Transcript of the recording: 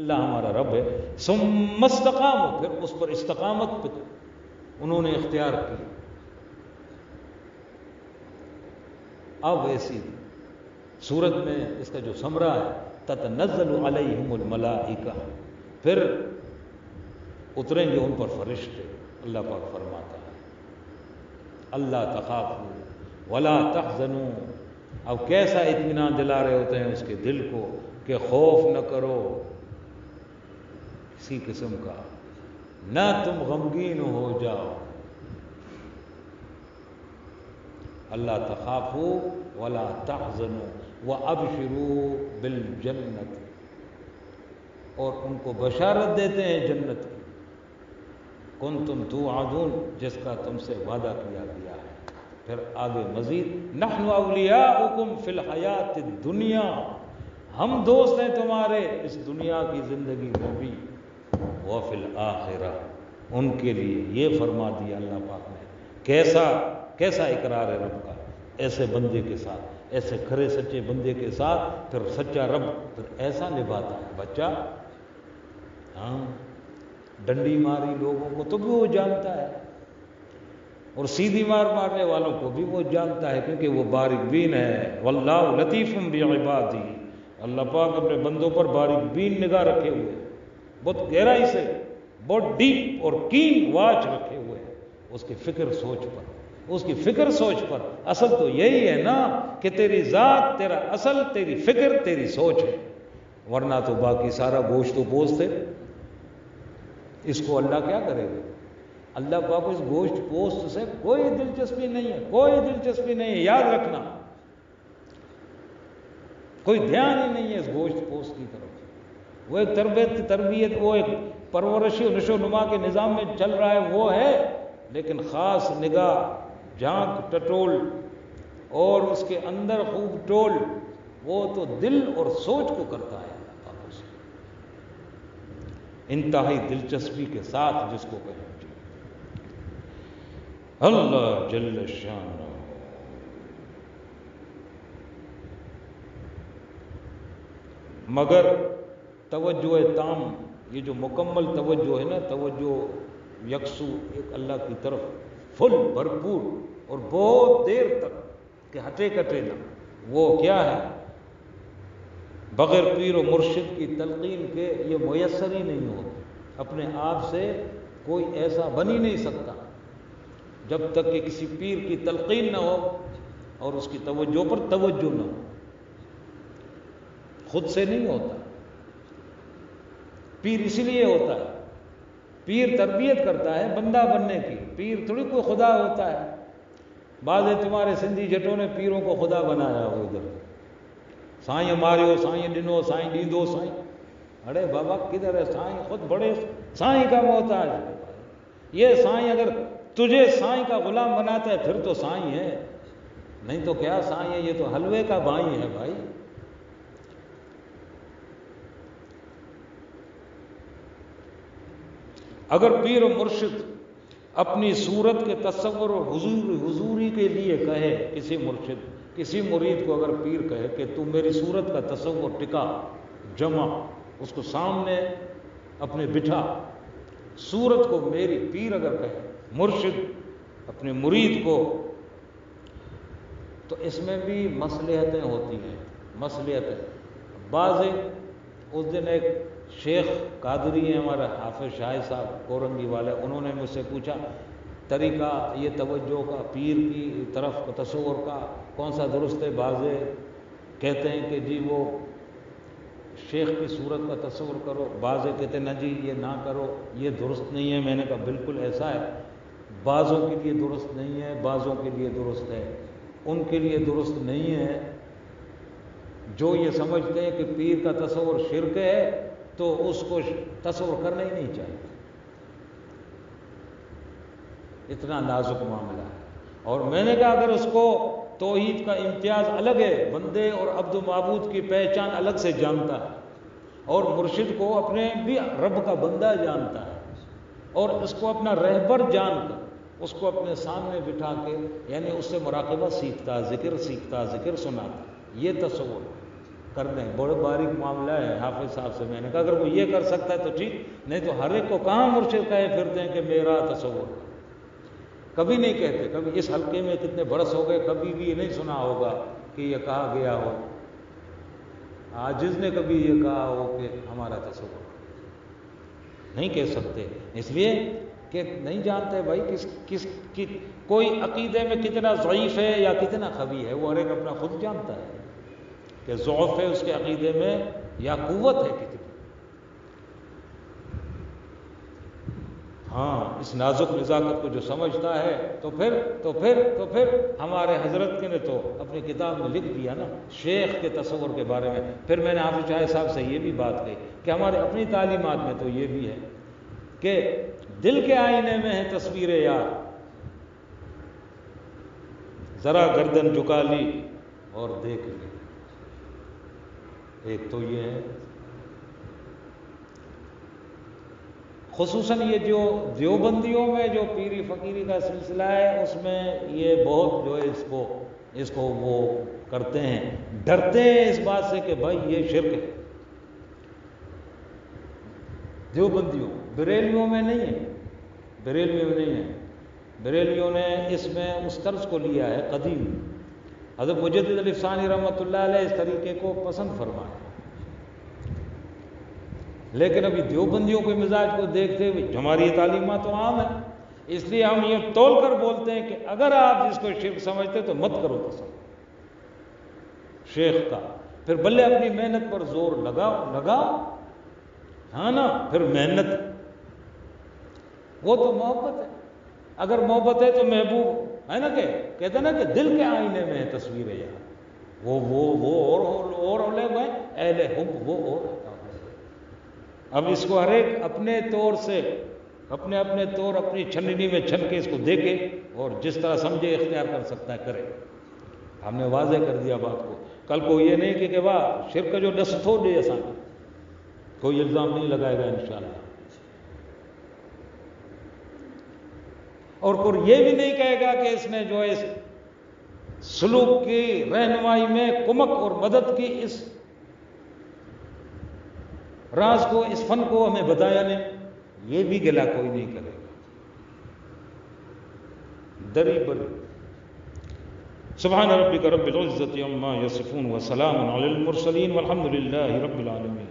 اللہ ہمارا رب ہے، ثم استقاموا، پھر اس پر استقامت پہ انہوں نے اختیار کی. اب ایسی صورت میں اس کا جو ثمرہ ہے، تتنزل علیہم الملائکہ، پھر اتریں گے ان پر فرشتے. اللہ پاک فرماتا ہے اللہ تخافوا ولا تحزنوا. اب کیسا اطمینان دلا رہے ہوتے ہیں اس کے دل کو کہ خوف نہ کرو کسی قسم کا، نہ تم غمگین ہو جاؤ. اللہ تخافوا ولا تحزنوا وابشروا بالجنت، اور ان کو بشارت دیتے ہیں جنت کی، کنتم توعدون، جس کا تم سے وعدہ کیا گیا ہے. پھر آگے مزید نحن اولیاؤکم فی الحیات الدنیا، ہم دوست ہیں تمہارے اس دنیا کی زندگی میں بھی، وفی الآخرہ، ان کے لیے. یہ فرما دیا اللہ پاک نے. کیسا اقرار ہے رب کا ایسے بندے کے ساتھ، ایسے کھرے سچے بندے کے ساتھ. پھر سچا رب پھر ایسا نبھاتا ہے. بچہ ہاں ڈنڈی ماری لوگوں کو تو بھی وہ جانتا ہے، اور سیدھی مار مارنے والوں کو بھی وہ جانتا ہے، کیونکہ وہ باریک بین ہے. واللہ لطیف بعبادہ، اللہ پاک اپنے بندوں پر باریک بین نگاہ رکھے ہوئے، بہت گہرائی سے، بہت ڈیپ اور کین واچ رکھے ہوئے ہیں اس کی فکر سوچ پر، اس کی فکر سوچ پر. اصل تو یہی ہے نا کہ تیری ذات، تیرا اصل، تیری فکر، تیری سوچ ہے، ورنہ تو باقی سارا گوشت و پوست ہے. اس کو اللہ کیا کرے گا؟ اللہ پاک اس گوشت پوست سے کوئی دلچسپی نہیں ہے، کوئی دلچسپی نہیں ہے. یاد رکھنا، کوئی دھیان ہی نہیں ہے اس گوشت پوست کی طرف. وہ ایک تربیت، وہ ایک پرورشی و نشو و نما کے نظام میں چل رہا ہے، وہ ہے، لیکن خاص نگاہ، جھانک ٹٹول اور اس کے اندر خوب ٹول، وہ تو دل اور سوچ کو کرتا ہے اللہ پاک اس کو انتہائی دلچسپی کے ساتھ، جس کو کہیں اللہ جل شانہ. مگر توجہ تام، یہ جو مکمل توجہ ہے نا، توجہ یکسو ایک اللہ کی طرف، فل بھرپور اور بہت دیر تک کہ ہٹے کٹے نہ، وہ کیا ہے؟ بغیر پیر و مرشد کی تلقین کے یہ میسر ہی نہیں ہوتی. اپنے آپ سے کوئی ایسا بن ہی نہیں سکتا جب تک کہ کسی پیر کی تلقین نہ ہو اور اس کی توجہ پر توجہ نہ ہو. خود سے نہیں ہوتا. پیر اس لیے ہوتا ہے، پیر تربیت کرتا ہے بندہ بننے کی. پیر تھوڑی کوئی خدا ہوتا ہے. بعض تمہارے سندھی جٹوں نے پیروں کو خدا بنایا ہو، ادھر سائیں ماریو، سائیں ڈنو، سائیں ڈیندو، سائیں. ارے بابا کدھر ہے سائیں؟ خود بڑے سائیں کا محتاج ہے. یہ سائیں اگر تجھے سائیں کا غلام بناتا ہے پھر تو سائیں ہے، نہیں تو کیا سائیں ہے؟ یہ تو حلوے کا بھائی ہے بھائی. اگر پیر و مرشد اپنی صورت کے تصور اور حضوری کے لیے کہے، کسی مرشد کسی مرید کو اگر پیر کہے کہ تو میری صورت کا تصور ٹکا، جمع، اس کو سامنے اپنے بٹھا، صورت کو میری، پیر اگر کہے مرشد اپنے مرید کو، تو اس میں بھی مصلحتیں ہوتی ہیں. مصلحتیں بعض، اس دن ایک شیخ قادری ہیں ہمارا حافظ شاہ صاحب کورنگی والے، انہوں نے مجھ سے پوچھا طریقہ یہ توجہ کا، پیر کی طرف تصور کا کون سا درست ہے؟ بعض کہتے ہیں کہ جی وہ شیخ کی صورت کا تصور کرو، بعض کہتے ہیں نہ جی یہ نہ کرو، یہ درست نہیں ہے. میں نے کہا بالکل ایسا ہے، بعضوں کے لیے درست نہیں ہے، بعضوں کے لیے درست ہے. ان کے لیے درست نہیں ہے جو یہ سمجھتے ہیں کہ پیر کا تصور شرک ہے، تو اس کو تصور کرنا ہی نہیں چاہیے. اتنا نازک معاملہ ہے. اور میں نے کہا اگر اس کو توحید کا امتیاز الگ ہے، بندے اور عبد و معبود کی پہچان الگ سے جانتا ہے، اور مرشد کو اپنے بھی رب کا بندہ جانتا ہے، اور اس کو اپنا رہبر جان کر اس کو اپنے سامنے بٹھا کے، یعنی اس سے مراقبہ سیکھتا، ذکر سیکھتا، ذکر سناتا، یہ تصور. کر دیں، بڑے باریک معاملہ ہے۔ حافظ صاحب سے میں نے کہا اگر وہ یہ کر سکتا ہے تو ٹھیک، نہیں تو ہر ایک کو کہاں مرشد کہے پھرتے ہیں کہ میرا تصور، کبھی نہیں کہتے۔ کبھی اس حلقے میں کتنے برس ہو گئے، کبھی بھی یہ نہیں سنا ہوگا کہ یہ کہا گیا ہو، عاجز نے کبھی یہ کہا ہو کہ ہمارا تصور، نہیں کہہ سکتے، اس لیے کہ نہیں جانتے بھائی کس کوئی عقیدے میں کتنا ضعیف ہے یا کتنا قوی ہے، وہ ہر ایک اپنا خود جانتا ہے کہ ضعف ہے اس کے عقیدے میں یا قوت ہے کتنی۔ ہاں، اس نازک نزاکت کو جو سمجھتا ہے تو پھر ہمارے حضرت کے نے تو اپنی کتاب میں لکھ دیا نا شیخ کے تصور کے بارے میں۔ پھر میں نے حافظ شاہ صاحب سے یہ بھی بات کہی کہ ہمارے اپنی تعلیمات میں تو یہ بھی ہے کہ دل کے آئینے میں ہے تصویر یار، ذرا گردن جھکا لی اور دیکھ لی۔ ایک تو یہ ہے، خصوصاً یہ جو دیوبندیوں میں جو پیری فقیری کا سلسلہ ہے اس میں یہ بہت جو ہے اس کو وہ کرتے ہیں، ڈرتے ہیں اس بات سے کہ بھائی یہ شرک ہے۔ دیوبندیوں، بریلیوں میں نہیں ہے، بریلیوں نے اس میں اس طرز کو لیا ہے قدیم۔ حضرت مجدد علی ثانی رحمۃ اللہ علیہ اس طریقے کو پسند فرمایا، لیکن ابھی دیوبندیوں کے مزاج کو دیکھتے ہوئے ہماری یہ تعلیمات تو عام ہیں، اس لیے ہم یہ تول کر بولتے ہیں کہ اگر آپ جس کو شرک سمجھتے تو مت کرو تصور شیخ کا، پھر بلے اپنی محنت پر زور لگاؤ، ہاں نا، پھر محنت وہ تو محبت ہے۔ اگر محبت ہے تو محبوب ہے نا، کہ کہتے ہیں نا کہ دل کے آئینے میں ہے تصویر یار، وہ اور لوگ ہیں اہل حب، وہ اور۔ اب اس کو ہر ایک اپنے طور سے اپنے طور اپنی چھننی میں چھن کے اس کو دیکھے اور جس طرح سمجھے اختیار کر سکتا ہے کرے۔ ہم نے واضح کر دیا بات کو، کل کو یہ نہیں کہ واہ شرک جو ڈس تھو دے ایسا کوئی الزام نہیں لگائے گا انشاءاللہ، اور کوئی یہ بھی نہیں کہے گا کہ اس نے جو اس سلوک کی رہنمائی میں کمک اور مدد کی، اس راز کو، اس فن کو ہمیں بتایا نہیں، یہ بھی گلا کوئی نہیں کرے گا، دری بری۔ سبحان ربک رب العزت عما یصفون وسلام علی المرسلین والحمد للہ رب العالمین۔